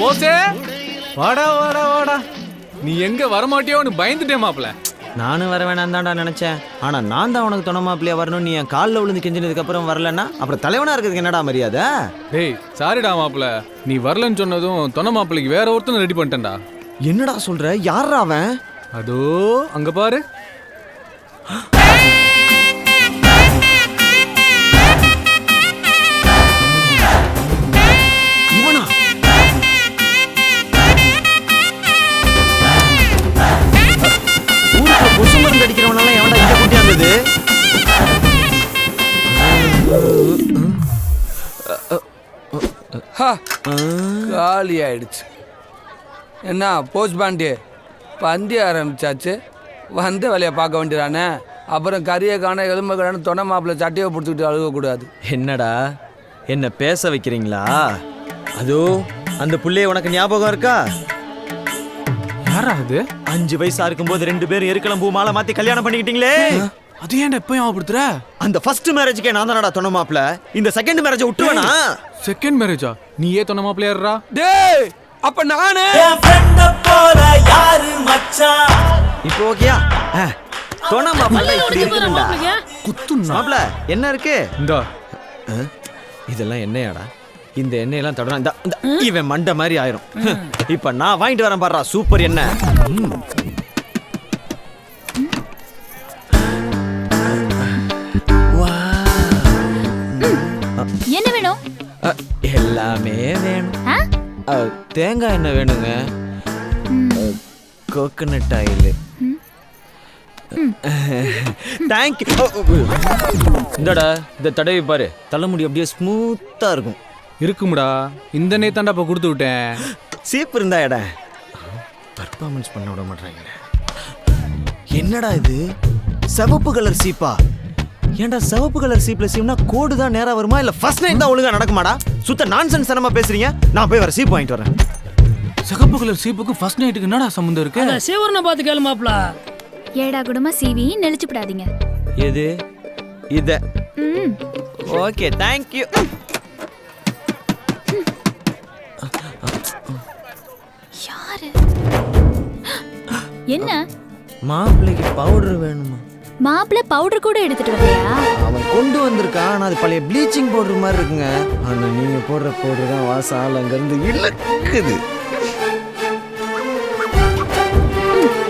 போசே வாடா வாடா வாடா. நீ எங்க வரமாட்டியோன்னு பயந்துட்டே மாப்பிள்ள. நானும் வர வேணாம் தான்டா நினைச்சேன். ஆனா நான் தான் உனக்கு துணை மாப்பிள்ளையா வரணும். நீ என் காலில் விழுந்து கெஞ்சினதுக்கு அப்புறம் வரலன்னா அப்புறம் தலைவனா இருக்கிறதுக்கு என்னடா மரியாதை? டேய் சாரிடா மாப்பிள்ள, நீ வரலன்னு சொன்னதும் துணை மாப்பிள்ளைக்கு வேற ஒருத்தனை ரெடி பண்ணிட்டேன்டா. என்னடா சொல்ற? யாரா அவன்? அதோ அங்க பாரு. இவனா? ஊருக்கு கொசு மருந்து அடிக்கிறவனால எவன்டா இங்க கூட்டியாந்தது? காலி ஆயிடுச்சு. என்ன போஸ்ட் பாண்டி பந்தி ஆரம்பிச்சாச்சு, வந்த வேலையை பார்க்க வேண்டியதானே. அப்புறம் கறியை காண எலும்பு காண தொணை மாப்பிள்ள சட்டையை பிடிச்சிக்கிட்டு அழுகக்கூடாது. என்னடா என்ன பேச வைக்கிறீங்களா? அதோ அந்த புள்ளைய உனக்கு ஞாபகம் இருக்கா? யாரா அது? 5 வயசா இருக்கும்போது 2 பேரும் எருக்கலாம் பூ மாலை மாத்தி கல்யாணம் பண்ணிக்கிட்டீங்களே. அது ஏன்டா எப்பயும் ஞாபகப்படுத்துற? அந்த ஃபர்ஸ்ட் மேரேஜ்க்கே நான் தானடா துணை மாப்பிள்ள. இந்த செகண்ட் மேரேஜ் விட்டுவேனா? செகண்ட் மேரேஜா? நீ ஏன் துணை மாப்பிள்ளையாடுறா? டேய் அப்ப நானே இப்போ ஓகேயா? துணை மாப்பிள்ள இப்படி இருக்குடா. குத்துனா மாப்பிள்ள என்ன இருக்கு? இந்தா. இதெல்லாம் எண்ணெயாடா? இந்த எண்ணெயெல்லாம் தொடரா இந்த இவன் மண்டை மாதிரி ஆயிரும். இப்ப நான் வாங்கிட்டு வரேன் பாடுறா சூப்பர் எண்ணெய். என்ன வேணும்? எல்லாமே வேணும். தேங்காய் எண்ணெய் வேணுங்க. Coconut oil. தேங்க்யூ. இந்தடா இந்த தடவை பாரு, தலைமுடி அப்படியே ஸ்மூத்தா இருக்கும். இருக்கும்டா, இந்த நேத்தாண்டா இப்ப கொடுத்து விட்டேன். சீப்பு இருந்தா எடா பர்ஃபார்மன்ஸ் பண்ண விட மாட்டாங்க. என்னடா இது சிவப்பு கலர் சீப்பா? ஏன்டா சிவப்பு கலர் சீப்ல சீப்னா கோடு தான் நேரா வருமா இல்ல ஃபர்ஸ்ட் நைட் தான் ஒழுங்கா நடக்குமாடா? சுத்த நான்சென்ஸ் தனமா பேசுறீங்க. நான் போய் வர சீப் வாங்கிட்டு வரேன். சிகப்பு கலர் சீப்புக்கு ஃபர்ஸ்ட் நைட்டுக்கு என்னடா சம்பந்தம் இருக்கு? அத சேவரனை பார்த்து கேளு மாப்ள. ஏடா குடமா சீவி நெளிச்சுப்படாதீங்க. எது இத? Okay thank you. யாரு? என்ன மாப்பிள்ளைக்கு பவுடர் வேணுமா? மாப்பிள்ள பவுடர் கூட எடுத்துட்டு வரலையா? அவன் கொண்டு வந்திருக்கான். ஆனா அது பழைய ப்ளீச்சிங் பவுடர் மாதிரி இருக்குங்க. ஆனா நீங்க போடுற பவுடர் தான் வாசம் ஆளங்க இருந்து இழுக்குது.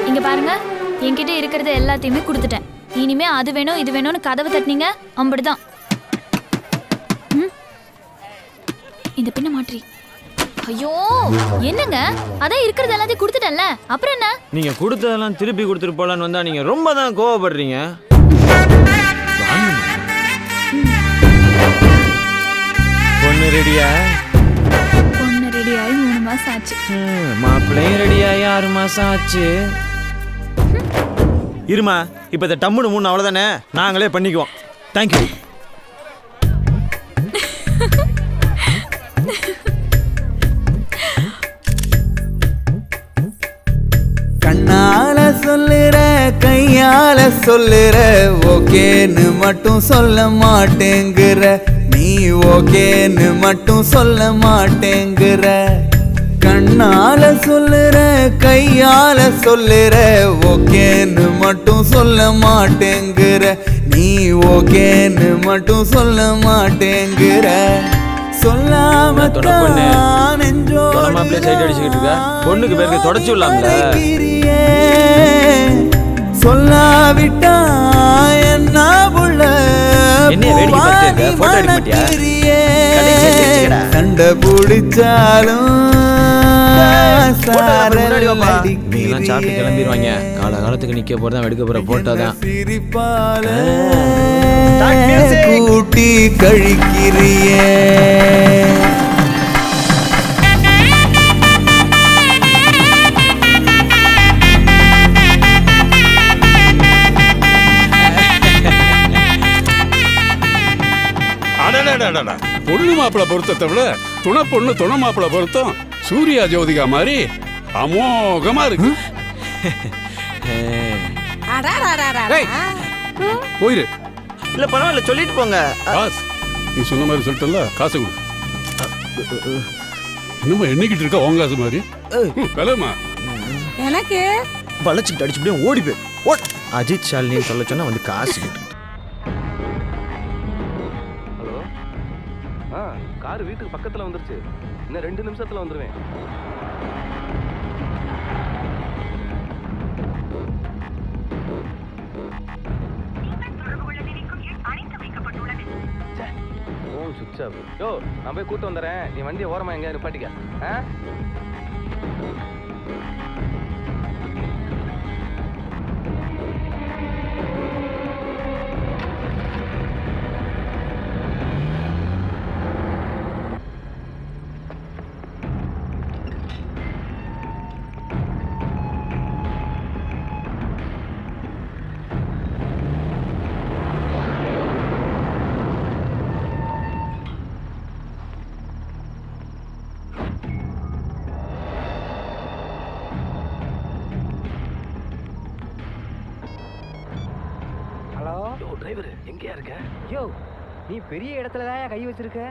இங்க பாருங்க, என்கிட்ட இருக்கிறது எல்லாத்தையுமே கொடுத்துட்டேன். இனிமே அது வேணும் இது வேணும்னு கதவை தட்டினீங்க அம்படுதான். இந்த பின்ன மாற்றி. ஐயோ என்னங்க, அதான் இருக்கிறது எல்லாத்தையும் கொடுத்துட்டேன்ல, அப்புறம் என்ன? நீங்க கொடுத்ததெல்லாம் திருப்பி கொடுத்துட்டு போலான்னு வந்தா நீங்க ரொம்ப தான் கோவப்படுறீங்க. பொண்ணு ரெடியா? பொண்ணு ரெடியாகி 3 மாசம் ஆச்சு. மாப்பிள்ளையும் ரெடியாகி 6 மாசம் ஆச்சு. இருமா, இப்ப இந்த டம்முன்னு 3 அவ்வளவுதானே, நாங்களே பண்ணிக்குவோம். தேங்க்யூ. கண்ணால சொல்லுற கையால சொல்லுற ஓகேன்னு மட்டும் சொல்ல மாட்டேங்குற. நீ ஓகேன்னு மட்டும் சொல்ல மாட்டேங்குற. கண்ணால சொல்லுற கையால சொல்லுற ஓகேன்னு மட்டும் சொல்ல மாட்டேங்குற. நீ ஓகேன்னு மட்டும் சொல்ல மாட்டேங்குற. சொல்லாம பொண்ணுக்கு பேருக்கு தொடச்சு விடலாம்ல. சொல்லாவிட்டா என்ன புள்ள சண்டை பிடிச்சாலும் கிளம்பிடுவாங்க. காலகாலத்துக்கு நிக்க போறதான் எடுக்க போற போட்டோதான். சிரிப்பால கூட்டி கழிக்கிறியே. பொண்ணு மாப்பிள்ள பொருத்தத்தை விட துணை பொண்ணு துணை மாப்பிள்ள பொருத்தம் சூர்யா ஜோதிகா மாதிரி அமோகமா இருக்கு. போயிரு. இல்ல பரவாயில்ல சொல்லிட்டு போங்க. காசு நீ சொன்ன மாதிரி சொல்லிட்டல, காசு கொடு. இன்னும் எண்ணிக்கிட்டு இருக்க ஓங்காசு மாதிரி விலமா எனக்கு வளைச்சிக்கிட்டு அடிச்சுப்படியே ஓடி போய் அஜித் ஷாலினின்னு சொல்ல சொன்னா வந்து காசு கேட்டு. ஹலோ கார் வீட்டுக்கு பக்கத்தில் வந்துருச்சு. இன்னும் 2 நிமிஷத்தில் வந்துடுவேன். ஃபோன் சுவிட்ச் ஆஃப். யோ நான் போய் கூட்டு வந்துடுறேன். நீ வண்டியை ஓரமாக எங்கேயா நிப்பாட்டிக்க. டிரைவர் எங்கேயா இருக்க? யோ நீ பெரிய இடத்துல தான் கை வச்சிருக்க.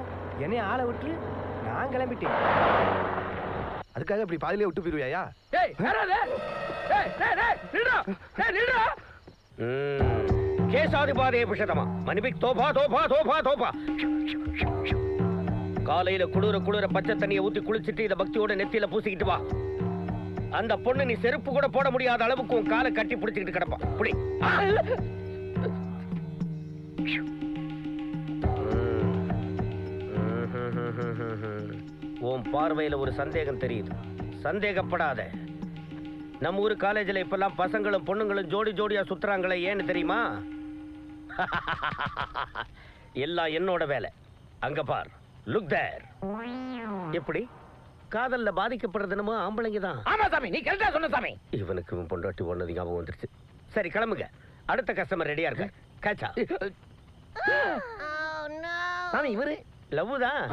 என்னைய ஆளை விட்டு நான் கிளம்பிட்டேன். அதுக்காக இப்படி பாதிலே விட்டு போயிருவியா? கேசாதிபாதே புஷதமா மணிபிக் தோபா தோபா தோபா தோபா. காலையில குளிர பச்சை தண்ணியை ஊத்தி குளிச்சுட்டு இத பக்தியோட நெத்தியில பூசிக்கிட்டு வா. அந்த பொண்ணு நீ செருப்பு கூட போட முடியாத அளவுக்கு உன் காலை கட்டி பிடிச்சிக்கிட்டு கிடப்பா. புடி. உன் பார்வையில ஒரு சந்தேகம் தெரியுது. சந்தேகப்படாத. நம்ம ஊர் காலேஜில் இப்பெல்லாம் பசங்களும் பொண்ணுங்களும் ஜோடி ஜோடியா சுத்துறாங்களே, ஏன்னு தெரியுமா? எல்லாம் என்னோட வேலை. அங்க பார், லுக் தேர். எப்படி காதல்ல பாதிக்கப்படுறது நம்ம ஆம்பளைங்க தான். ஆமா சாமி, நீ கரெக்டா சொன்ன சாமி. இவனுக்கு பொண்டாட்டி ஒன்னது ஞாபகம் வந்துருச்சு. சரி கிளம்புங்க, அடுத்த கஸ்டமர் ரெடியா இருக்க. கேட்சா சாமி, இவரு லவ் தான்.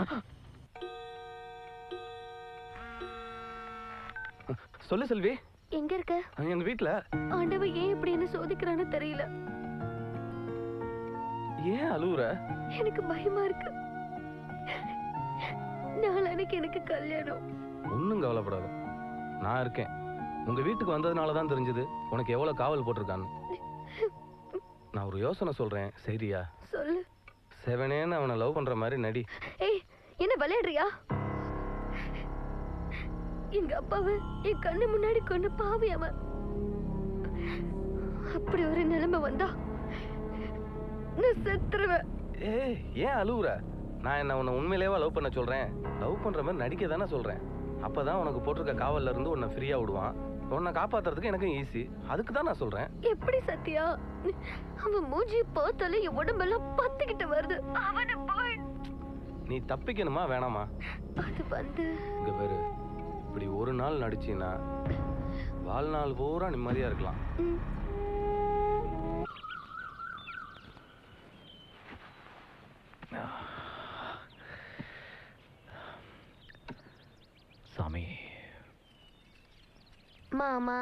சொல்லு செல்வி. எங்க இருக்க? எங்க வீட்டுல. ஆண்டவன் ஏன் இப்படி என்ன சோதிக்கிறான்னு தெரியல. ஏன் அழுவுற? எனக்கு பயமா இருக்கு. நாளைக்கு எனக்கு கல்யாணம். ஒன்னும் கவலைப்படாத, நான் இருக்கேன். உங்க வீட்டுக்கு வந்ததுனால தான் தெரிஞ்சது உனக்கு எவ்வளவு காவல் போட்டிருக்கான்னு. நான் ஒரு யோசனை சொல்றேன், சரியா? சொல்லு. செவனேன்னு அவனை லவ் பண்ற மாதிரி நடி. ஏய், என்ன விளையாடுறியா? எங்க அப்பாவை என் கண்ணு முன்னாடி கொண்டு பாவி அவன். அப்படி ஒரு நிலைமை வந்தா நான் செத்துருவேன். ஏய், ஏன் அழுவுற? நான் என்ன உன்னை உண்மையிலேயே லவ் பண்ண சொல்றேன்? லவ் பண்ற மாதிரி நடிக்க தானே சொல்றேன். அப்பதான் உனக்கு போட்டிருக்க காவல்ல இருந்து உன்னை ஃப்ரீயா விடுவான். உன்னை காப்பாத்துறதுக்கு எனக்கும் ஈஸி. அதுக்கு தான் நான் சொல்றேன். எப்படி சத்யா? அவன் மூஞ்சியை பார்த்தாலே என் உடம்பெல்லாம் பத்திக்கிட்டு வருது. அவனை போய் நீ தப்பிக்கணுமா வேணாமா? அது வந்து இங்க பேரு, இப்படி ஒரு நாள் நடிச்சின்னா வாழ்நாள் பூரா நிம்மதியா இருக்கலாம். சாமி. மாமா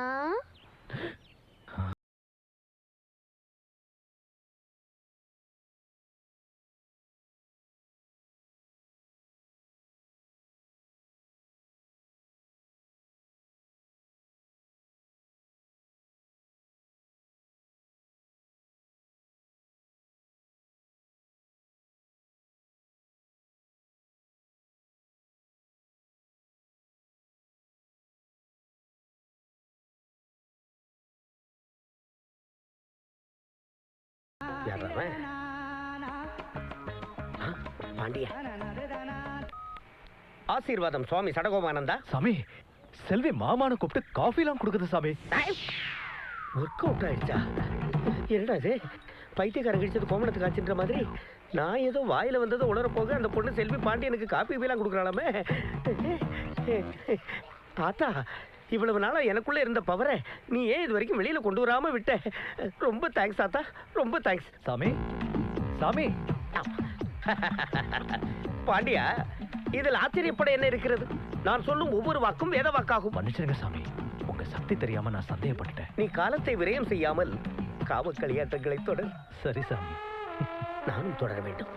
பாண்டியா. ஆசீர்வாதம் சுவாமி சடகோமானந்தா. சாமி, செல்வி மாமான்னு கூப்பிட்டு காஃபி எல்லாம் கொடுக்குது சாமி. ஒர்க் அவுட் ஆயிடுச்சா? என்னடா இது, பைத்தியக்காரன் கிழிச்சது கோமணத்துக்கு ஆச்சுன்ற மாதிரி. நான் ஏதோ வாயில வந்தது உணர போக அந்த பொண்ணு செல்வி பாண்டியனுக்கு காப்பி எல்லாம் கொடுக்குறாளாமே. தாத்தா, இவ்வளவு நாளா எனக்குள்ள இருந்த பவரை நீ ஏன் இது வரைக்கும் வெளியில கொண்டு வராம விட்ட? ரொம்ப தேங்க்ஸ் தாத்தா, ரொம்ப தேங்க்ஸ். சாமி சாமி. பாண்டியா, இதில் ஆச்சரியப்பட என்ன இருக்கிறது? நான் சொல்லும் ஒவ்வொரு வாக்கும் வேத வாக்காகும். மன்னிச்சிருங்க சாமி, உங்க சக்தி தெரியாம நான் சந்தேகப்பட்டுட்டேன். நீ காலத்தை விரயம் செய்யாமல் காம களியாட்டங்களை தொடர். சரி சாமி. நானும் தொடர வேண்டும்.